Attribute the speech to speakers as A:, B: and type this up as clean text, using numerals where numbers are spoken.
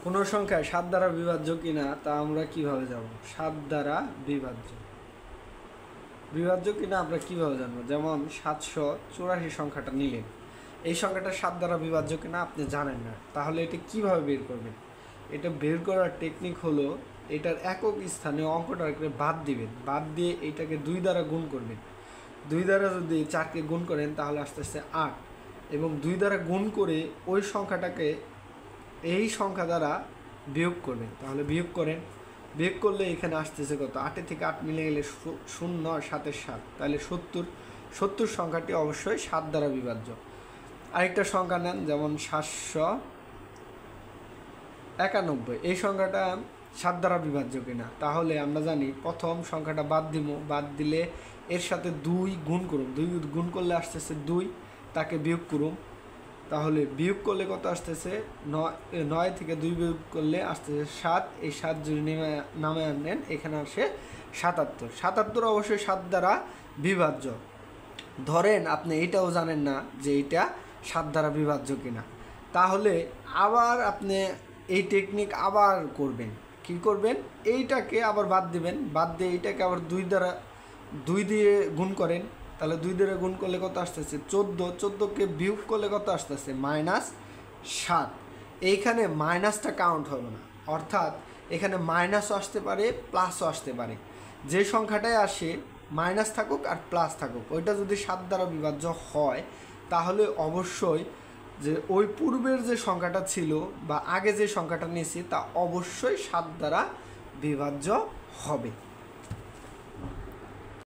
A: কোনো সংখ্যা 7 দ্বারা বিভাজ্য কিনা তা আমরা কিভাবে জানব? 7 দ্বারা বিভাজ্য কিনা আমরা কিভাবে জানবো? যেমন 784 সংখ্যাটা নিলেন, এই সংখ্যাটা 7 দ্বারা বিভাজ্য কিনা আপনি জানেন না, তাহলে এটা কিভাবে বের করবেন? এটা বের করার টেকনিক হলো এটার একক স্থানে অঙ্কটাকে বাদ দিবেন, বাদ দিয়ে এইটাকে 2 দ্বারা গুণ করবেন। 2 দ্বারা যদি 4কে গুণ করেন তাহলে আস্তে আস্তে 8, এবং 2 দ্বারা গুণ করে ওই সংখ্যাটাকে এই সংখ্যা দ্বারা বিয়োগ করবেন। তাহলে বিয়োগ করেন, বিয়োগ করলে এখানে আসতেছে কত? 8 থেকে 8 মিলে গেলে 0 আর 7 7, তাহলে 70 সংখ্যাটি অবশ্যই 7 দ্বারা বিভাজ্য। আরেকটা সংখ্যা নেন, যেমন 791, এই সংখ্যাটা 7 দ্বারা বিভাজ্য কিনা? তাহলে আমরা জানি প্রথম সংখ্যাটা বাদ দিব, বাদ দিলে এর সাথে 2 গুণ করুন, 2 গুণ করলে আসতেছে 2, তাকে বিয়োগ করুন, তাহলে বিয়োগ করলে কত আসতেছে? 9 থেকে 2 বিয়োগ করলে আসতেছে 7, এই 7 যদি নামে আনেন এখানে আসে 77 অবশ্যই 7 দ্বারা বিভাজ্য। ধরেন আপনি এইটাও জানেন না যে এইটা 7 দ্বারা বিভাজ্য কিনা, তাহলে আবার আপনি এই টেকনিক আবার করবেন। কি করবেন? এইটাকে আবার বাদ দিবেন, বাদ দিয়ে এইটাকে আবার 2 দিয়ে গুণ করেন, তাহলে 2 দিয়ে গুণ করলে কত আসতেছে? 14কে বিয়োগ করলে কত আসতেছে? -7। এইখানে মাইনাসটা কাউন্ট হবে না, অর্থাৎ এখানে মাইনাসও আসতে পারে প্লাসও আসতে পারে। যে সংখ্যাটাই আসে মাইনাস থাকুক আর প্লাস থাকুক, ওইটা যদি 7 দ্বারা বিভাজ্য হয় তাহলে অবশ্যই যে ওই পূর্বের যে সংখ্যাটা ছিল বা আগে যে সংখ্যাটা নিয়েছি তা অবশ্যই 7 দ্বারা বিভাজ্য হবে।